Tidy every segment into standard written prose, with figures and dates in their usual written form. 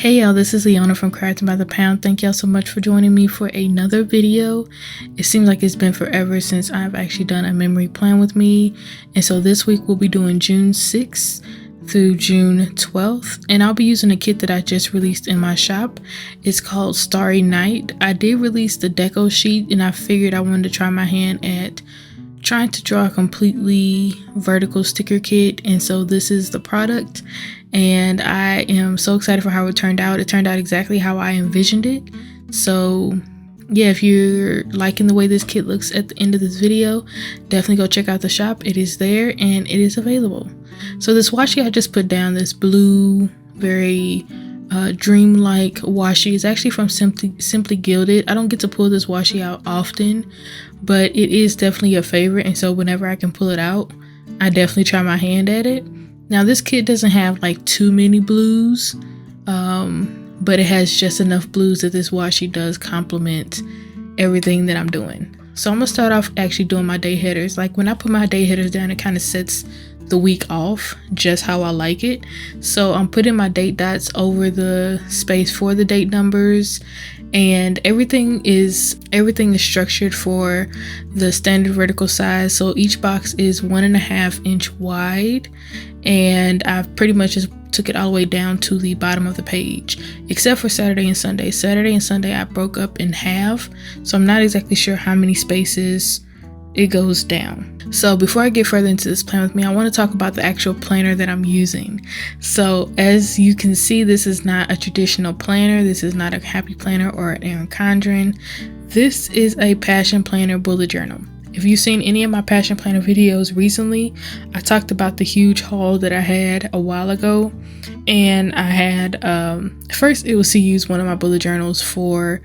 Hey y'all, this is Leona from Crafting by the Pound. Thank y'all so much for joining me for another video. It seems like it's been forever since I've actually done a memory plan with me. And so this week we'll be doing June 6th through June 12th. And I'll be using a kit that I just released in my shop. It's called Starry Night. I did release the deco sheet and I figured I wanted to try my hand at trying to draw a completely vertical sticker kit, and so this is the product and I am so excited for how it turned out. It turned out exactly how I envisioned it. So yeah, if you're liking the way this kit looks at the end of this video, definitely go check out the shop. It is there and it is available. So this washi I just put down, this blue, very dreamlike washi, is actually from Simply Gilded. I don't get to pull this washi out often, but it is definitely a favorite, and so whenever I can pull it out, I definitely try my hand at it. Now this kit doesn't have like too many blues, but it has just enough blues that this washi does complement everything that I'm doing. So I'm gonna start off actually doing my day headers. Like when I put my day headers down, it kind of sets the week off just how I like it. So I'm putting my date dots over the space for the date numbers, and everything is structured for the standard vertical size. So each box is 1.5 inch wide, and I've pretty much just took it all the way down to the bottom of the page, except for Saturday and Sunday. Saturday and Sunday I broke up in half, so I'm not exactly sure how many spaces it goes down. So before I get further into this plan with me, I want to talk about the actual planner that I'm using. So as you can see, this is not a traditional planner. This is not a happy planner or an Erin Condren. This is a passion planner bullet journal. If you've seen any of my passion planner videos recently, I talked about the huge haul that I had a while ago, and I had first it was to use one of my bullet journals for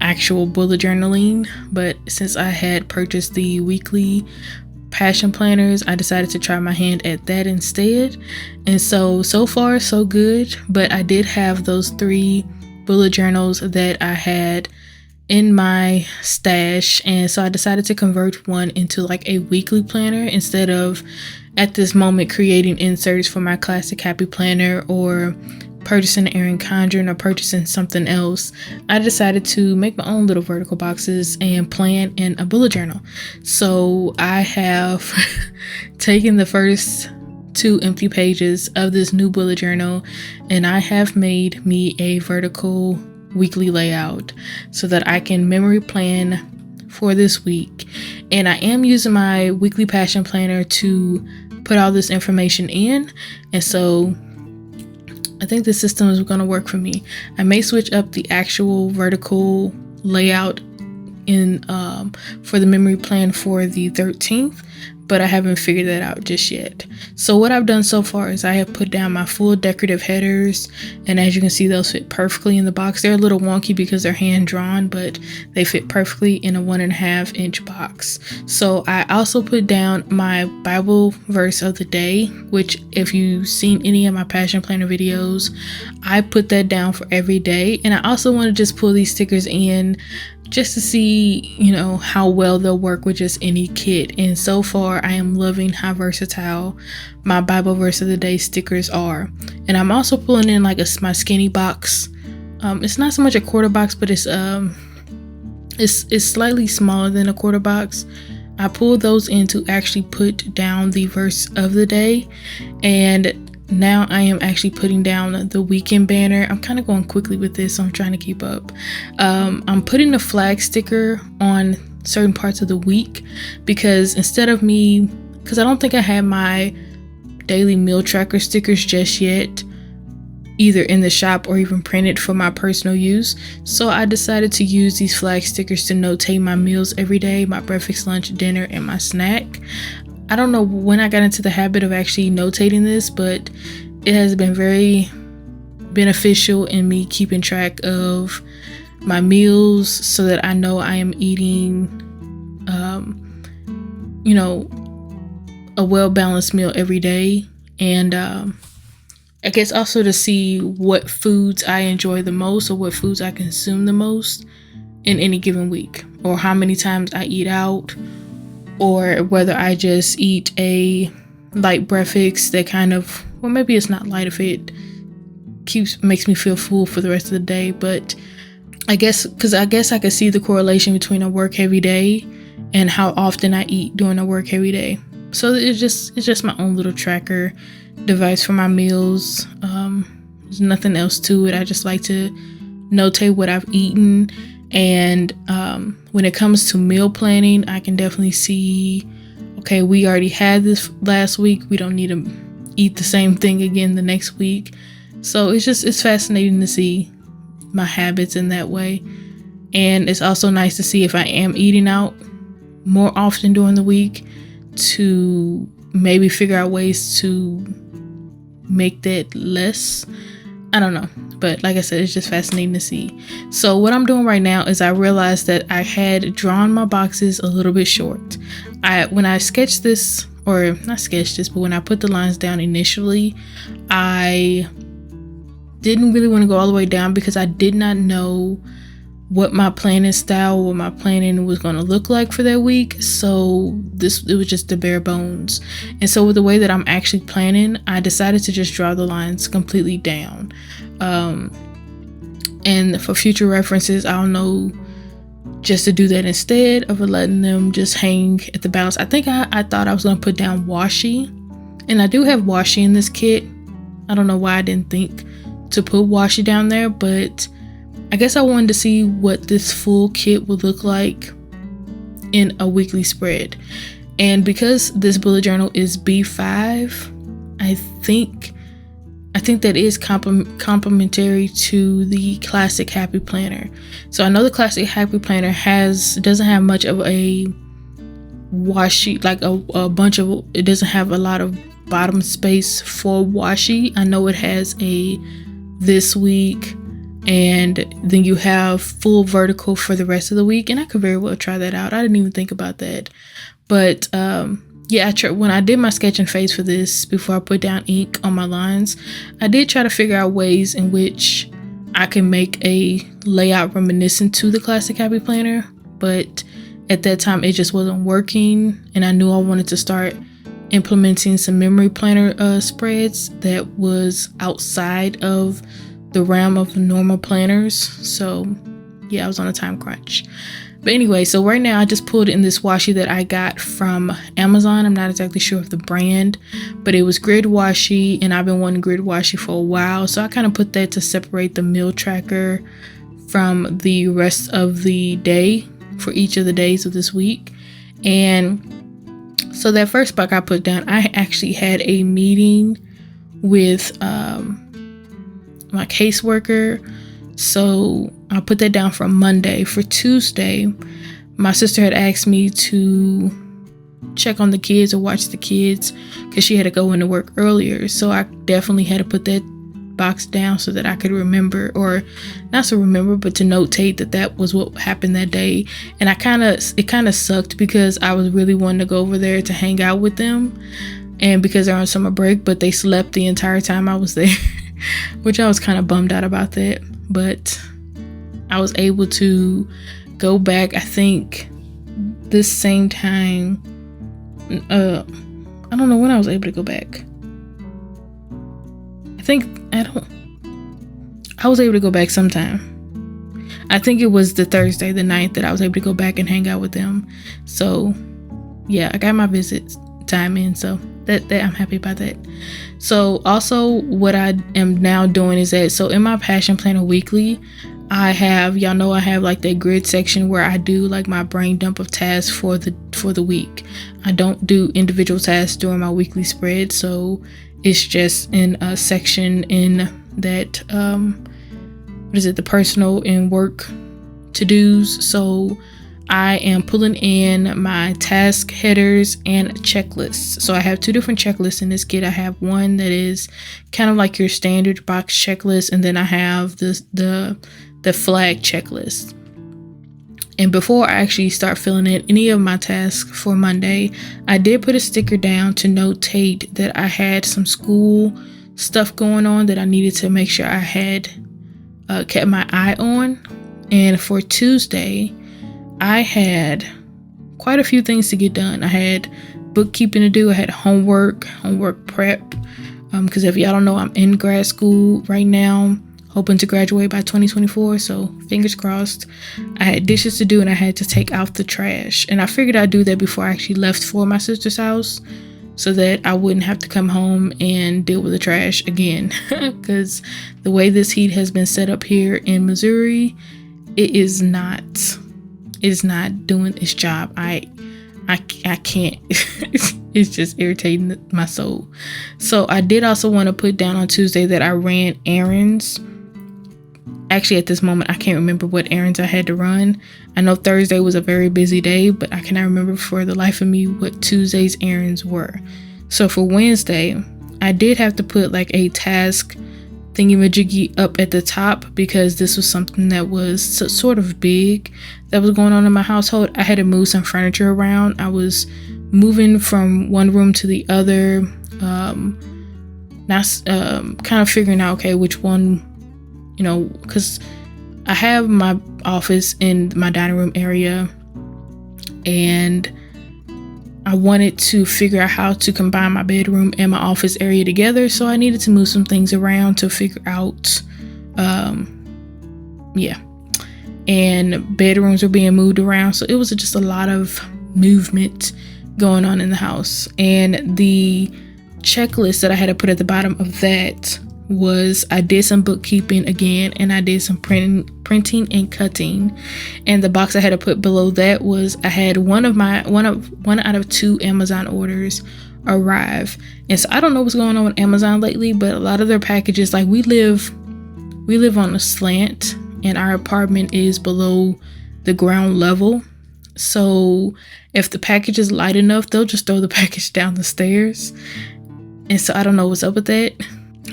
actual bullet journaling, but since I had purchased the weekly passion planners, I decided to try my hand at that instead. And so far so good, but I did have those 3 bullet journals that I had in my stash, and so I decided to convert one into like a weekly planner instead of at this moment creating inserts for my classic happy planner or purchasing an Erin Condren or purchasing something else. I decided to make my own little vertical boxes and plan in a bullet journal. So I have taken the first 2 empty pages of this new bullet journal and I have made me a vertical weekly layout so that I can memory plan for this week. And I am using my weekly passion planner to put all this information in, and so I think the system is going to work for me. I may switch up the actual vertical layout in for the memory plan for the 13th, but I haven't figured that out just yet. So what I've done so far is I have put down my full decorative headers, and as you can see, those fit perfectly in the box. They're a little wonky because they're hand drawn, but they fit perfectly in a 1.5 inch box. So I also put down my Bible verse of the day, which if you've seen any of my passion planner videos, I put that down for every day. And I also want to just pull these stickers in just to see, you know, how well they'll work with just any kit. And so far I am loving how versatile my Bible verse of the day stickers are. And I'm also pulling in like my skinny box. It's not so much a quarter box, but it's slightly smaller than a quarter box. I pulled those in to actually put down the verse of the day, and now I am actually putting down the weekend banner. I'm kind of going quickly with this, so I'm trying to keep up. I'm putting the flag sticker on certain parts of the week because because I don't think I had my daily meal tracker stickers just yet, either in the shop or even printed for my personal use. So I decided to use these flag stickers to notate my meals every day, my breakfast, lunch, dinner, and my snack. I don't know when I got into the habit of actually notating this, but it has been very beneficial in me keeping track of my meals so that I know I am eating, a well-balanced meal every day. And I guess also to see what foods I enjoy the most or what foods I consume the most in any given week, or how many times I eat out, or whether I just eat a light breakfast that kind of, well, maybe it's not light if it makes me feel full for the rest of the day. But I guess I could see the correlation between a work heavy day and how often I eat during a work heavy day. So it's just my own little tracker device for my meals. There's nothing else to it. I just like to notate what I've eaten. And when it comes to meal planning, I can definitely see, okay, we already had this last week. We don't need to eat the same thing again the next week. So it's fascinating to see my habits in that way. And it's also nice to see if I am eating out more often during the week, to maybe figure out ways to make that less. I don't know, but like I said, it's just fascinating to see. So what I'm doing right now is I realized that I had drawn my boxes a little bit short. When I sketched this, or not sketched this, but when I put the lines down initially, I didn't really want to go all the way down because I did not know what my planning style, what my planning was going to look like for that week. So it was just the bare bones. And so with the way that I'm actually planning, I decided to just draw the lines completely down. And for future references, I'll know just to do that instead of letting them just hang at the balance. I think I thought I was going to put down washi, and I do have washi in this kit. I don't know why I didn't think to put washi down there, but I guess I wanted to see what this full kit would look like in a weekly spread. And because this bullet journal is B5, I think that is complementary to the Classic Happy Planner. So I know the Classic Happy Planner doesn't have much of a washi, like it doesn't have a lot of bottom space for washi. I know it has a this week, and then you have full vertical for the rest of the week, and I could very well try that out. I didn't even think about that. But yeah, when I did my sketching phase for this, before I put down ink on my lines, I did try to figure out ways in which I can make a layout reminiscent to the Classic Happy Planner, but at that time it just wasn't working, and I knew I wanted to start implementing some memory planner spreads that was outside of the realm of normal planners. So yeah, I was on a time crunch. But anyway, so right now I just pulled in this washi that I got from Amazon. I'm not exactly sure of the brand, but it was grid washi, and I've been wanting grid washi for a while. So I kind of put that to separate the meal tracker from the rest of the day for each of the days of this week. And so that first box I put down, I actually had a meeting with my caseworker. So I put that down for Monday. For Tuesday, my sister had asked me to check on the kids or watch the kids because she had to go into work earlier. So I definitely had to put that box down so that I could remember, or not to remember, but to notate that was what happened that day. And it kind of sucked because I was really wanting to go over there to hang out with them, and because they're on summer break, but they slept the entire time I was there, which I was kind of bummed out about that. But I was able to go back, I think this same time. I don't know when I was able to go back. I was able to go back sometime. I think it was the Thursday, the 9th, that I was able to go back and hang out with them. So yeah, I got my visit time in, so that I'm happy about that. So also what I am now doing is that, so in my Passion Planner Weekly, I have like that grid section where I do like my brain dump of tasks for the week. I don't do individual tasks during my weekly spread, so it's just in a section in that the personal and work to-dos. So I am pulling in my task headers and checklists. So I have two different checklists in this kit. I have one that is kind of like your standard box checklist, and then I have the flag checklist. And before I actually start filling in any of my tasks for Monday, I did put a sticker down to notate that I had some school stuff going on that I needed to make sure I had kept my eye on. And for Tuesday, I had quite a few things to get done. I had bookkeeping to do. I had homework prep. because if y'all don't know, I'm in grad school right now, hoping to graduate by 2024, so fingers crossed. I had dishes to do and I had to take out the trash, and I figured I'd do that before I actually left for my sister's house so that I wouldn't have to come home and deal with the trash again. Because the way this heat has been set up here in Missouri, it's not doing its job. I can't. It's just irritating my soul. So I did also want to put down on Tuesday that I ran errands. Actually, at this moment, I can't remember what errands I had to run. I know Thursday was a very busy day, but I cannot remember for the life of me what Tuesday's errands were. So for Wednesday, I did have to put like a task thingy-majiggy up at the top because this was something that was sort of big that was going on in my household. I had to move some furniture around. I was moving from one room to the other, kind of figuring out, okay, which one, because I have my office in my dining room area, and I wanted to figure out how to combine my bedroom and my office area together. So I needed to move some things around to figure out, and bedrooms were being moved around. So it was just a lot of movement going on in the house. And the checklist that I had to put at the bottom of that was I did some bookkeeping again, and I did some printing and cutting. And the box I had to put below that was I had one out of 2 Amazon orders arrive. And so I don't know what's going on with Amazon lately, but a lot of their packages, like we live on a slant and our apartment is below the ground level. So if the package is light enough, they'll just throw the package down the stairs. And so I don't know what's up with that.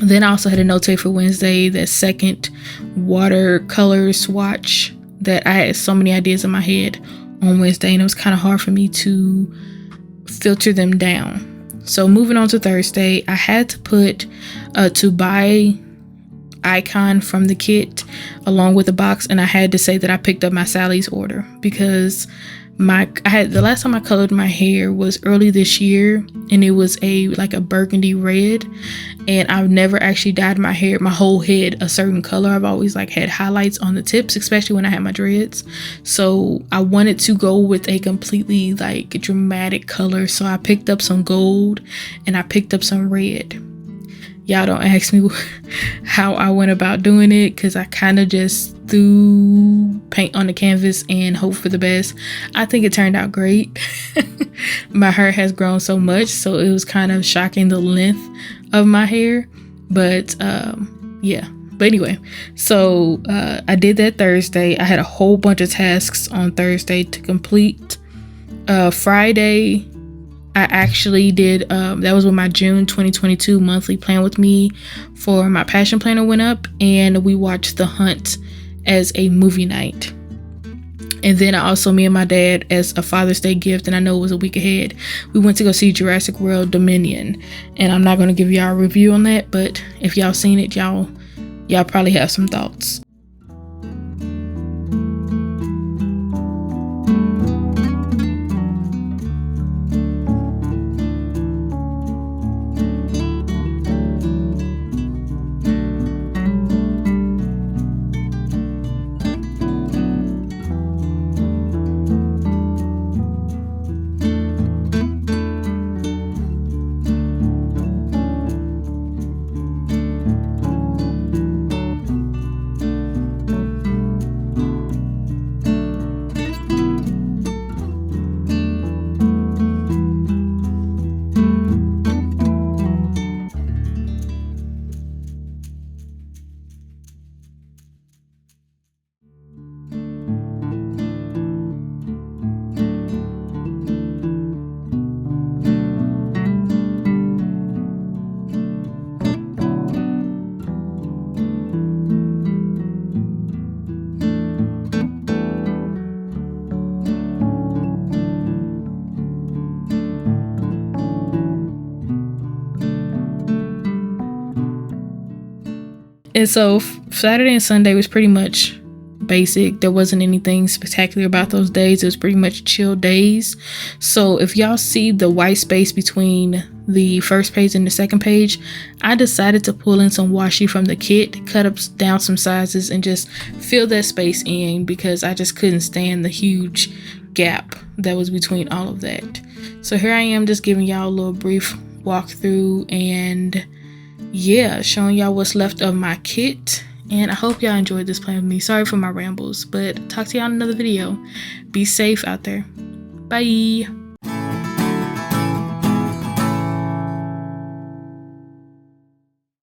Then I also had a notate for Wednesday, that second watercolor swatch that I had so many ideas in my head on Wednesday, and it was kind of hard for me to filter them down. So moving on to Thursday, I had to put to buy icon from the kit along with the box, and I had to say that I picked up my Sally's order because the last time I colored my hair was early this year, and it was like a burgundy red, and I've never actually dyed my whole head a certain color. I've always had highlights on the tips, especially when I had my dreads. So I wanted to go with a completely dramatic color. So I picked up some gold and I picked up some red. Y'all don't ask me how I went about doing it, because I kind of just threw paint on the canvas and hope for the best. I think it turned out great. My hair has grown so much, so it was kind of shocking the length of my hair. But yeah. But anyway, so I did that Thursday. I had a whole bunch of tasks on Thursday to complete. Friday, I actually did, that was when my June 2022 monthly plan with me for my passion planner went up, and we watched The Hunt as a movie night. And then me and my dad, as a Father's Day gift, and I know it was a week ahead, we went to go see Jurassic World Dominion. And I'm not going to give y'all a review on that, but if y'all seen it, y'all probably have some thoughts. And so Saturday and Sunday was pretty much basic. There wasn't anything spectacular about those days. It was pretty much chill days. So if y'all see the white space between the first page and the second page, I decided to pull in some washi from the kit, cut up down some sizes, and just fill that space in because I just couldn't stand the huge gap that was between all of that. So here I am, just giving y'all a little brief walkthrough and yeah, showing y'all what's left of my kit. And I hope y'all enjoyed this plan with me. Sorry for my rambles, but talk to y'all in another video. Be safe out there. Bye.